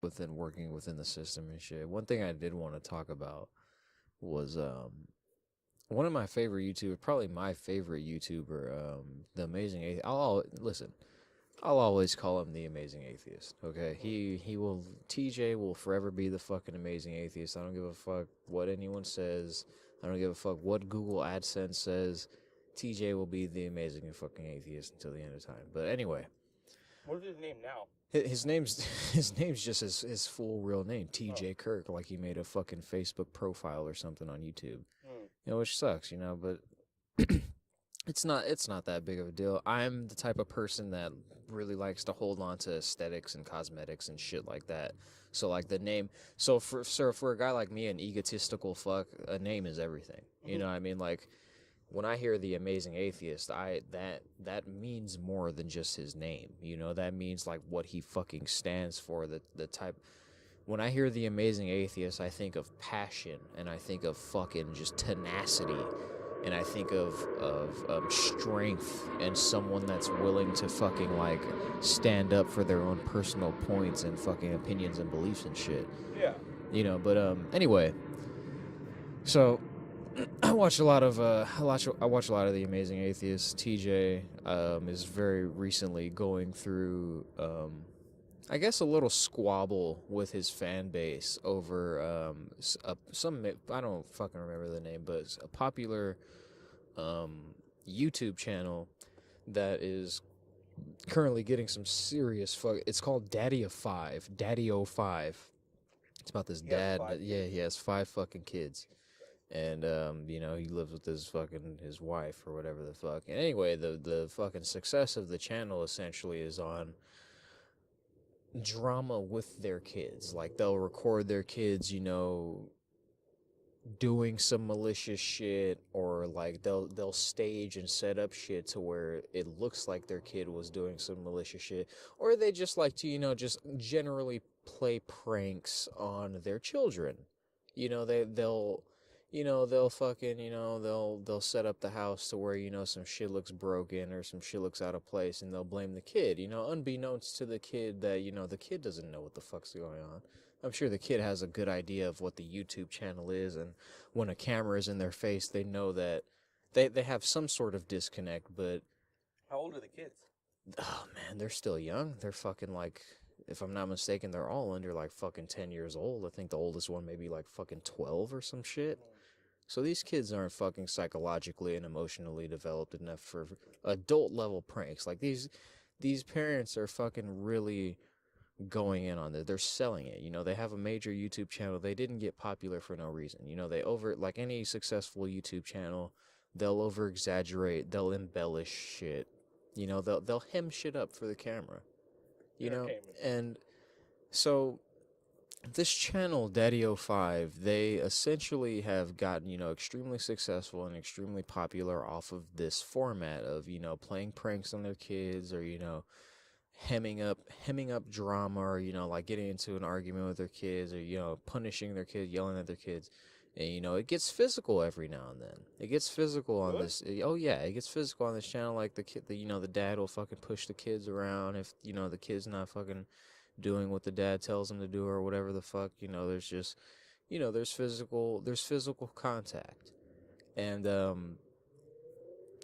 within working within the system and shit. One thing I did want to talk about was one of my favorite YouTubers, probably my favorite YouTuber, the Amazing Atheist. Listen. I'll always call him the Amazing Atheist. Okay, he will. TJ will forever be the fucking Amazing Atheist. I don't give a fuck what anyone says. I don't give a fuck what Google AdSense says. TJ will be the Amazing and fucking Atheist until the end of time. But anyway, What is his name now? his name's his name's just his full real name, TJ Kirk. Like he made a fucking Facebook profile or something on YouTube. You know, which sucks. You know, but it's not that big of a deal. I'm the type of person that really likes to hold on to aesthetics and cosmetics and shit like that. So like the name, for a guy like me, an egotistical fuck, a name is everything. You know what I mean? Like when I hear the Amazing Atheist, that means more than just his name. You know, that means like what he fucking stands for, the type. When I hear the Amazing Atheist, I think of passion and I think of fucking just tenacity. And I think of strength and someone that's willing to fucking like stand up for their own personal points and fucking opinions and beliefs and shit. Yeah. You know, but anyway. So I watch a lot of the Amazing Atheists. TJ is very recently going through I guess a little squabble with his fan base over some, I don't fucking remember the name, but it's a popular YouTube channel that is currently getting some serious fuck. It's called Daddy05. It's about this dad. Yeah, he has 5 fucking kids. And you know, he lives with his wife or whatever the fuck. And anyway, the fucking success of the channel essentially is on drama with their kids. Like they'll record their kids, you know, doing some malicious shit, or like they'll stage and set up shit to where it looks like their kid was doing some malicious shit, or they just like to, you know, just generally play pranks on their children. You know, they'll fucking, you know, they'll set up the house to where, you know, some shit looks broken or some shit looks out of place, and they'll blame the kid, you know, unbeknownst to the kid that, you know, the kid doesn't know what the fuck's going on. I'm sure the kid has a good idea of what the YouTube channel is, and when a camera is in their face, they know that they have some sort of disconnect, but... How old are the kids? Oh, man, they're still young. They're fucking, like, if I'm not mistaken, they're all under, like, fucking 10 years old. I think the oldest one may be, like, fucking 12 or some shit. So these kids aren't fucking psychologically and emotionally developed enough for adult-level pranks. Like, these parents are fucking really going in on it. They're selling it. You know, they have a major YouTube channel. They didn't get popular for no reason. You know, like any successful YouTube channel, they'll over-exaggerate, they'll embellish shit. You know, they'll hem shit up for the camera. You know? And so this channel, Daddy05, they essentially have gotten, you know, extremely successful and extremely popular off of this format of, you know, playing pranks on their kids, or, you know, hemming up drama, or, you know, like getting into an argument with their kids, or, you know, punishing their kids, yelling at their kids. And, you know, it gets physical every now and then. It gets physical on this. Oh yeah, it gets physical on this channel. Like you know, the dad will fucking push the kids around if, you know, the kid's not fucking doing what the dad tells them to do, or whatever the fuck. You know, there's just, you know, there's physical contact. And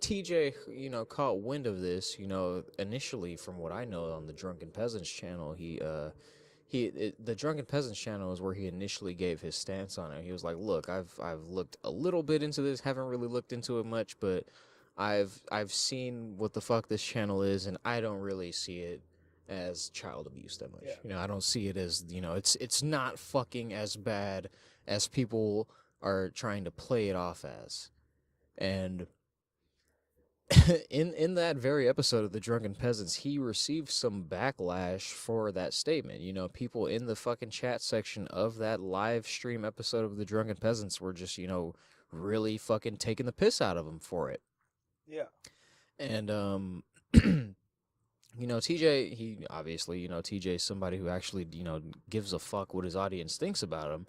TJ, you know, caught wind of this, you know, initially, from what I know, on the Drunken Peasants channel. The Drunken Peasants channel is where he initially gave his stance on it. He was like, look, I've looked a little bit into this, haven't really looked into it much, but I've seen what the fuck this channel is, and I don't really see it as child abuse that much. You know, I don't see it as, you know, it's not fucking as bad as people are trying to play it off as. And in that very episode of the Drunken Peasants, he received some backlash for that statement. You know, people in the fucking chat section of that live stream episode of the Drunken Peasants were just, you know, really fucking taking the piss out of him for it. Yeah. And you know, TJ, he obviously, you know, TJ is somebody who actually, you know, gives a fuck what his audience thinks about him.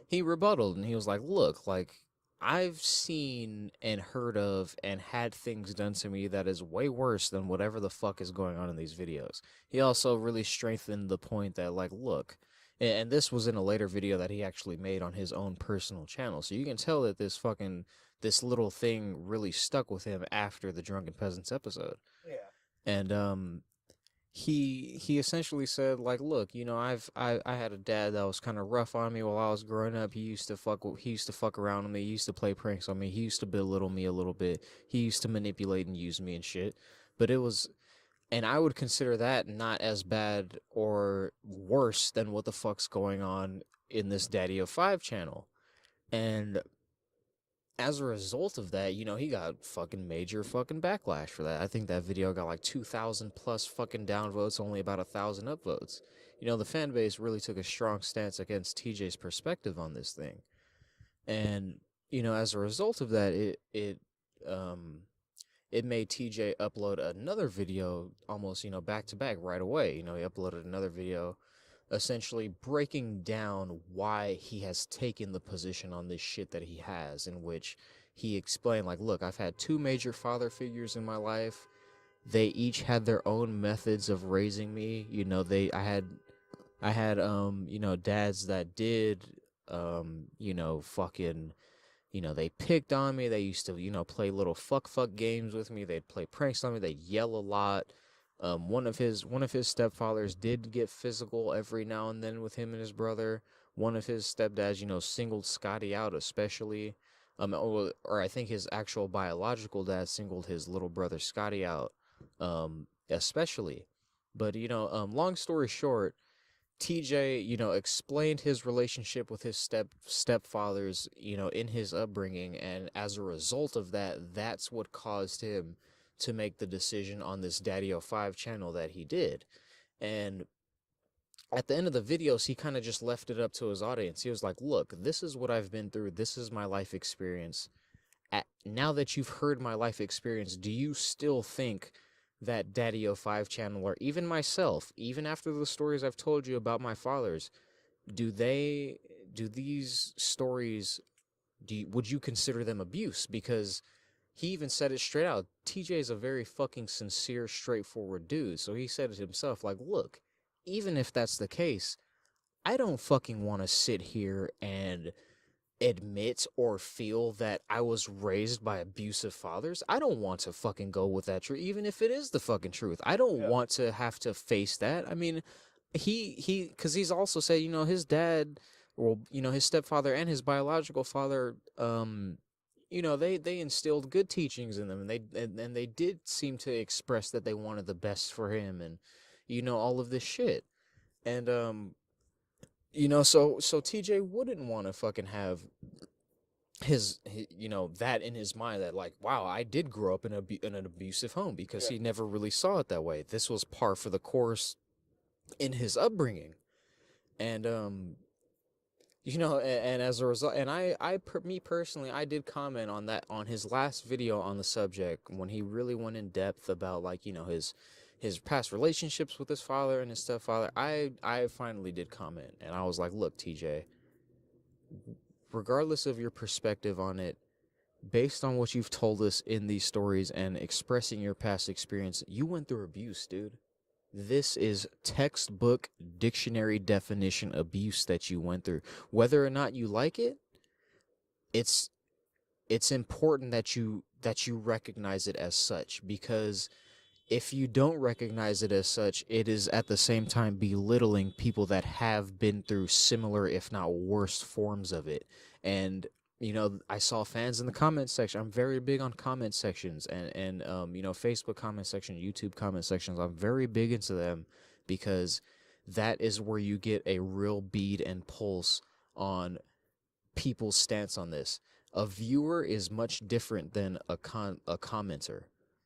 He rebutted, and he was like, look, like, I've seen and heard of and had things done to me that is way worse than whatever the fuck is going on in these videos. He also really strengthened the point that, like, look, And this was in a later video that he actually made on his own personal channel. So you can tell that this little thing really stuck with him after the Drunken Peasants episode. Yeah. And he essentially said, like, look, you know, I had a dad that was kind of rough on me while I was growing up. He used to fuck around with me. He used to play pranks on me. He used to belittle me a little bit. He used to manipulate and use me and shit. But it was, and I would consider that not as bad or worse than what the fuck's going on in this Daddy of Five channel. And as a result of that, you know, he got fucking major fucking backlash for that. I think that video got like 2,000 plus fucking downvotes, only about 1,000 upvotes. You know, the fan base really took a strong stance against TJ's perspective on this thing. And, you know, as a result of that, it made TJ upload another video almost, you know, back to back right away. You know, he uploaded another video essentially breaking down why he has taken the position on this shit that he has, in which he explained, like, look, I've had two major father figures in my life. They each had their own methods of raising me. You know, I had you know, dads that did you know, fucking, you know, they picked on me. They used to, you know, play little fuck games with me. They'd play pranks on me. They'd yell a lot. One of his stepfathers did get physical every now and then with him and his brother. One of his stepdads, you know, singled Scotty out especially. Or I think his actual biological dad singled his little brother Scotty out, especially. But, you know, long story short, TJ, you know, explained his relationship with his stepfathers, you know, in his upbringing, and as a result of that, that's what caused him to make the decision on this Daddy 05 channel that he did. And at the end of the videos, he kind of just left it up to his audience. He was like, look, this is what I've been through. This is my life experience. Now that you've heard my life experience, do you still think that Daddy 05 channel, or even myself, even after the stories I've told you about my fathers, do these stories, would you consider them abuse? Because he even said it straight out. TJ is a very fucking sincere, straightforward dude. So he said it himself, like, look, even if that's the case, I don't fucking want to sit here and admit or feel that I was raised by abusive fathers. I don't want to fucking go with that truth, even if it is the fucking truth. I don't want to have to face that. I mean, because he's also said, you know, his dad, or, you know, his stepfather and his biological father, you know, they instilled good teachings in them, and they did seem to express that they wanted the best for him, and, you know, all of this shit. And you know, so TJ wouldn't want to fucking have his, you know, that in his mind, that, like, wow, I did grow up in an abusive home, because he never really saw it that way. This was par for the course in his upbringing. And you know, and as a result, and me personally, I did comment on that on his last video on the subject, when he really went in depth about, like, you know, his past relationships with his father and his stepfather. I finally did comment, and I was like, look, TJ, regardless of your perspective on it, based on what you've told us in these stories and expressing your past experience, you went through abuse, dude. This is textbook dictionary definition abuse that you went through. Whether or not you like it, it's important that you recognize it as such, because if you don't recognize it as such, it is at the same time belittling people that have been through similar, if not worse, forms of it. And, you know, I saw fans in the comment section. I'm very big on comment sections, and you know, Facebook comment section, YouTube comment sections. I'm very big into them, because that is where you get a real bead and pulse on people's stance on this. A viewer is much different than a commenter.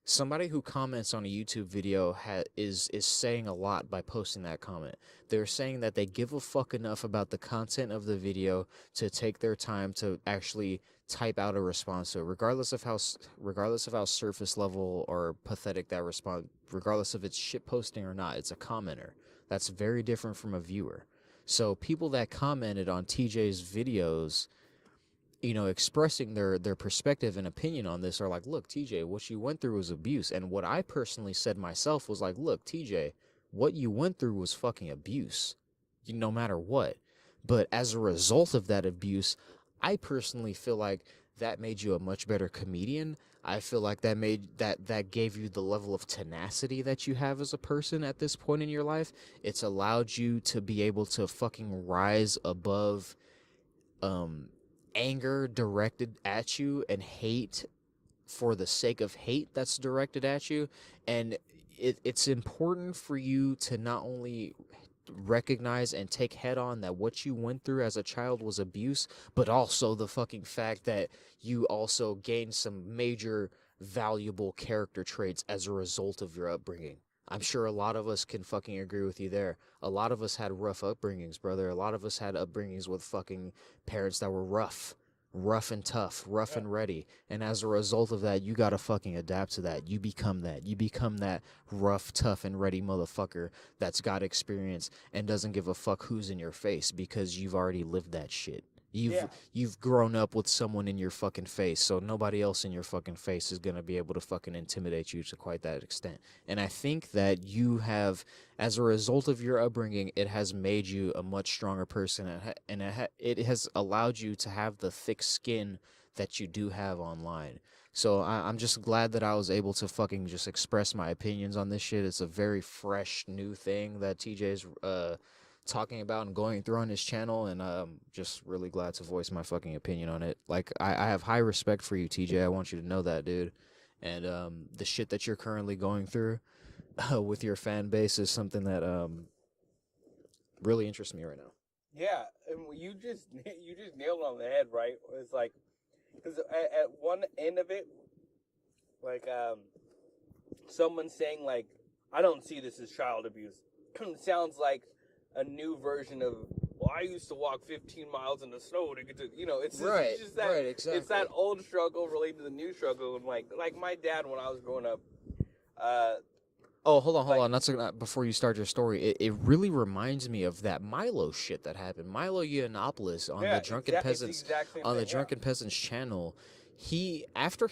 Somebody who comments on a YouTube video is saying a lot by posting that comment. They're saying that they give a fuck enough about the content of the video to take their time to actually type out a response to it, regardless of how surface level or pathetic that response, regardless if it's shit posting or not. It's a commenter. That's very different from a viewer. So people that commented on TJ's videos, you know, expressing their perspective and opinion on this, are like, look, TJ, what you went through was abuse. And what I personally said myself was like, look, TJ, what you went through was fucking abuse. no matter what. But as a result of that abuse, I personally feel like that made you a much better comedian. I feel like that gave you the level of tenacity that you have as a person at this point in your life. It's allowed you to be able to fucking rise above um anger directed at you and hate for the sake of hate that's directed at you. And it's important for you to not only recognize and take head on that what you went through as a child was abuse, but also the fucking fact that you also gained some major valuable character traits as a result of your upbringing. I'm sure a lot of us can fucking agree with you there. A lot of us had rough upbringings, brother. A lot of us had upbringings with fucking parents that were rough and tough, rough and ready. And as a result of that, you gotta fucking adapt to that. You become that. You become that rough, tough, and ready motherfucker that's got experience and doesn't give a fuck who's in your face because you've already lived that shit. You've grown up with someone in your fucking face, so nobody else in your fucking face is gonna be able to fucking intimidate you to quite that extent. And I think that you have, as a result of your upbringing, it has made you a much stronger person, and it has allowed you to have the thick skin that you do have online. So I'm just glad that I was able to fucking just express my opinions on this shit. It's a very fresh new thing that TJ's talking about and going through on his channel, and just really glad to voice my fucking opinion on it. Like, I have high respect for you, TJ. I want you to know that, dude. And the shit that you're currently going through with your fan base is something that really interests me right now. Yeah, and you just nailed it on the head, right? It's like, because at one end of it, like someone saying like, I don't see this as child abuse. Sounds like a new version of, well, I used to walk 15 miles in the snow to get to, it's just that, right, exactly. It's that old struggle related to the new struggle. And like my dad, when I was growing up, oh, hold on. That's before you start your story. It really reminds me of that Milo shit that happened. Milo Yiannopoulos on the Drunken Peasants Drunken Peasants channel. After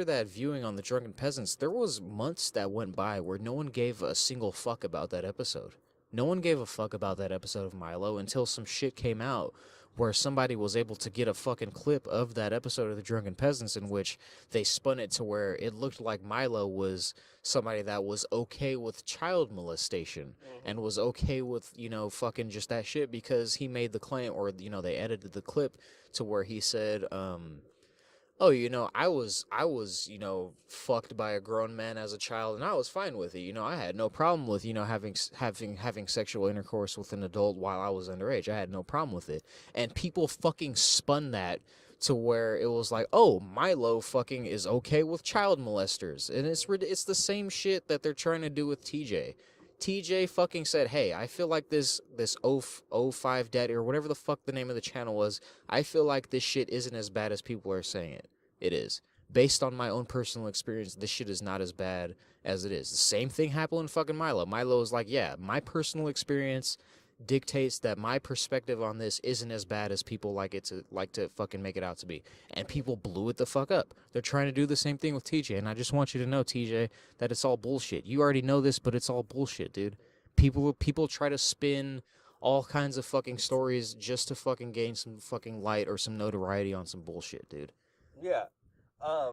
that viewing on the Drunken Peasants, there was months that went by where no one gave a single fuck about that episode. No one gave a fuck about that episode of Milo until some shit came out where somebody was able to get a fucking clip of that episode of the Drunken Peasants in which they spun it to where it looked like Milo was somebody that was okay with child molestation and was okay with, fucking just that shit because he made the claim, or, they edited the clip to where he said, oh, I was, fucked by a grown man as a child, and I was fine with it. I had no problem with, having sexual intercourse with an adult while I was underage. I had no problem with it. And people fucking spun that to where it was like, oh, Milo fucking is okay with child molesters. And it's the same shit that they're trying to do with TJ. TJ fucking said, hey, I feel like this 05 Daddy, or whatever the fuck the name of the channel was, I feel like this shit isn't as bad as people are saying it. It is. Based on my own personal experience, this shit is not as bad as it is. The same thing happened in fucking Milo. Milo was like, yeah, my personal experience dictates that my perspective on this isn't as bad as people like to fucking make it out to be. And people blew it the fuck up. They're trying to do the same thing with TJ, and I just want you to know, TJ, that it's all bullshit. You already know this, but it's all bullshit, dude. People try to spin all kinds of fucking stories just to fucking gain some fucking light or some notoriety on some bullshit, dude. Yeah.